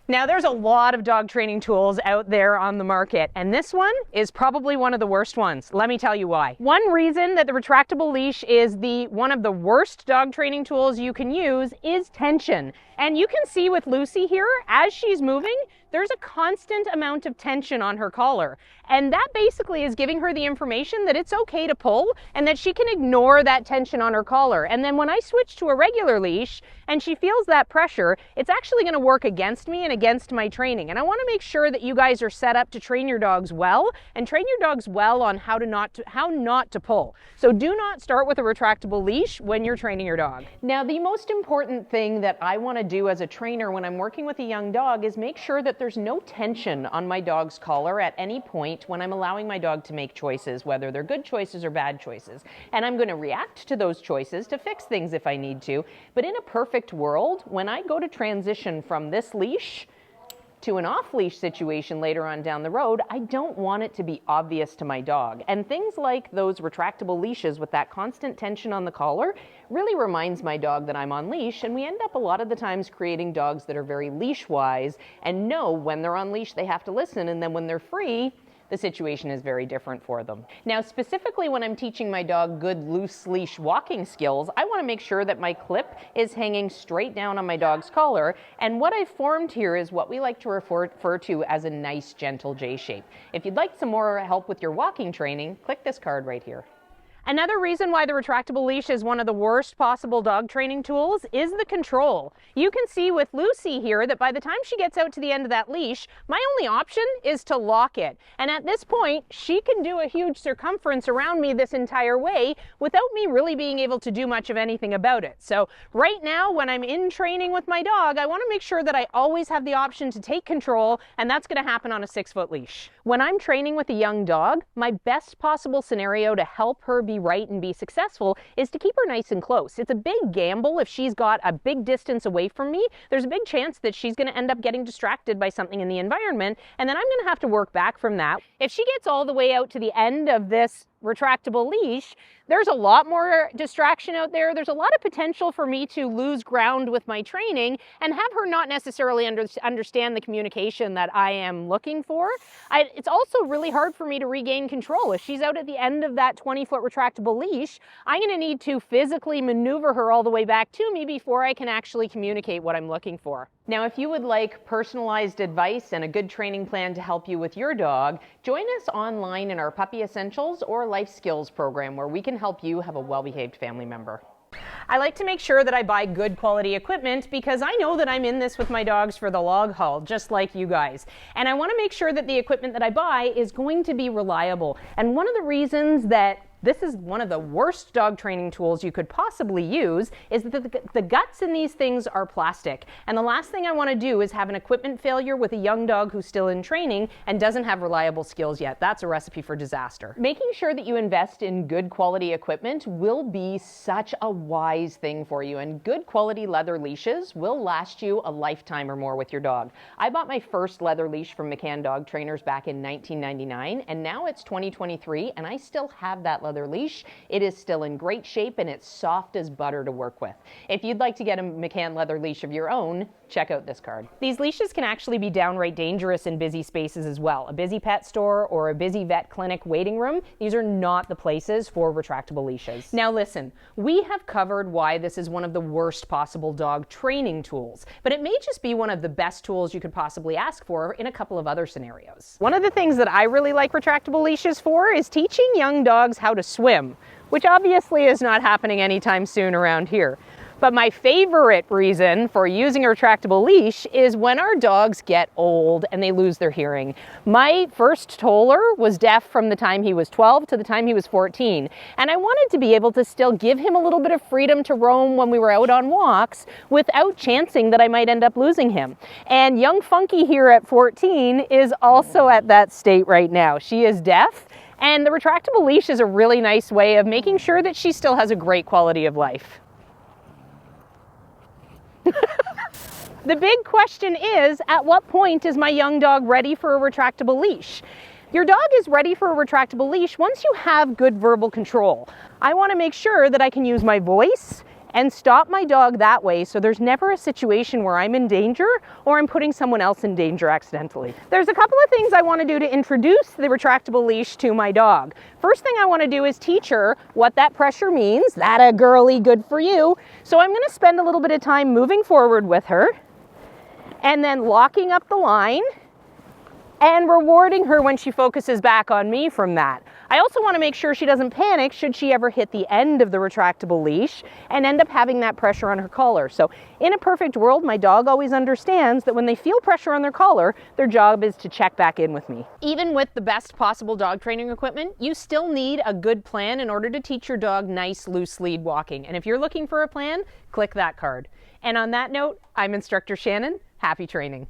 Now, there's a lot of dog training tools out there on the market, and this one is probably one of the worst ones. Let me tell you why. One reason that the retractable leash is one of the worst dog training tools you can use is tension. And you can see with Lucy here, as she's moving, there's a constant amount of tension on her collar. And that basically is giving her the information that it's okay to pull and that she can ignore that tension on her collar. And then when I switch to a regular leash and she feels that pressure, it's actually going to work against me and against my training. And I want to make sure that you guys are set up to train your dogs well and train your dogs well on how not to pull. So do not start with a retractable leash when you're training your dog. Now, the most important thing that I want to do as a trainer when I'm working with a young dog is make sure that there's no tension on my dog's collar at any point when I'm allowing my dog to make choices, whether they're good choices or bad choices. And I'm going to react to those choices to fix things if I need to. But in a perfect world, when I go to transition from this leash to an off-leash situation later on down the road, I don't want it to be obvious to my dog. And things like those retractable leashes with that constant tension on the collar really reminds my dog that I'm on leash, and we end up a lot of the times creating dogs that are very leash-wise and know when they're on leash they have to listen, and then when they're free, the situation is very different for them. Now, specifically when I'm teaching my dog good loose leash walking skills, I want to make sure that my clip is hanging straight down on my dog's collar. And what I've formed here is what we like to refer to as a nice, gentle J shape. If you'd like some more help with your walking training, click this card right here. Another reason why the retractable leash is one of the worst possible dog training tools is the control. You can see with Lucy here that by the time she gets out to the end of that leash, my only option is to lock it. And at this point, she can do a huge circumference around me this entire way without me really being able to do much of anything about it. So right now, when I'm in training with my dog, I want to make sure that I always have the option to take control, and that's going to happen on a 6-foot leash. When I'm training with a young dog, my best possible scenario to help her be right and be successful is to keep her nice and close. It's a big gamble. If she's got a big distance away from me, there's a big chance that she's going to end up getting distracted by something in the environment, and then I'm going to have to work back from that. If she gets all the way out to the end of this retractable leash, there's a lot more distraction out there. There's a lot of potential for me to lose ground with my training and have her not necessarily understand the communication that I am looking for. It's also really hard for me to regain control. If she's out at the end of that 20-foot retractable leash, I'm going to need to physically maneuver her all the way back to me before I can actually communicate what I'm looking for. Now, if you would like personalized advice and a good training plan to help you with your dog, join us online in our Puppy Essentials or Life Skills program, where we can help you have a well-behaved family member. I like to make sure that I buy good quality equipment because I know that I'm in this with my dogs for the long haul, just like you guys. And I want to make sure that the equipment that I buy is going to be reliable. And one of the reasons that this is one of the worst dog training tools you could possibly use is that the guts in these things are plastic. And the last thing I want to do is have an equipment failure with a young dog who's still in training and doesn't have reliable skills yet. That's a recipe for disaster. Making sure that you invest in good quality equipment will be such a wise thing for you, and good quality leather leashes will last you a lifetime or more with your dog. I bought my first leather leash from McCann Dog Trainers back in 1999, and now it's 2023 and I still have that leather leash. It is still in great shape and it's soft as butter to work with. If you'd like to get a McCann leather leash of your own, check out this card. These leashes can actually be downright dangerous in busy spaces as well. A busy pet store or a busy vet clinic waiting room, these are not the places for retractable leashes. Now listen, we have covered why this is one of the worst possible dog training tools, but it may just be one of the best tools you could possibly ask for in a couple of other scenarios. One of the things that I really like retractable leashes for is teaching young dogs how to swim, which obviously is not happening anytime soon around here. But my favorite reason for using a retractable leash is when our dogs get old and they lose their hearing. My first toller was deaf from the time he was 12 to the time he was 14. And I wanted to be able to still give him a little bit of freedom to roam when we were out on walks without chancing that I might end up losing him. And young Funky here at 14 is also at that state right now. She is deaf. And the retractable leash is a really nice way of making sure that she still has a great quality of life. The big question is, at what point is my young dog ready for a retractable leash? Your dog is ready for a retractable leash once you have good verbal control. I want to make sure that I can use my voice and stop my dog that way so there's never a situation where I'm in danger or I'm putting someone else in danger accidentally. There's a couple of things I want to do to introduce the retractable leash to my dog. First thing I want to do is teach her what that pressure means. That a girly, good for you. So I'm going to spend a little bit of time moving forward with her and then locking up the line and rewarding her when she focuses back on me from that. I also want to make sure she doesn't panic should she ever hit the end of the retractable leash and end up having that pressure on her collar. So in a perfect world, my dog always understands that when they feel pressure on their collar, their job is to check back in with me. Even with the best possible dog training equipment, you still need a good plan in order to teach your dog nice, loose lead walking. And if you're looking for a plan, click that card. And on that note, I'm Instructor Shannon. Happy training.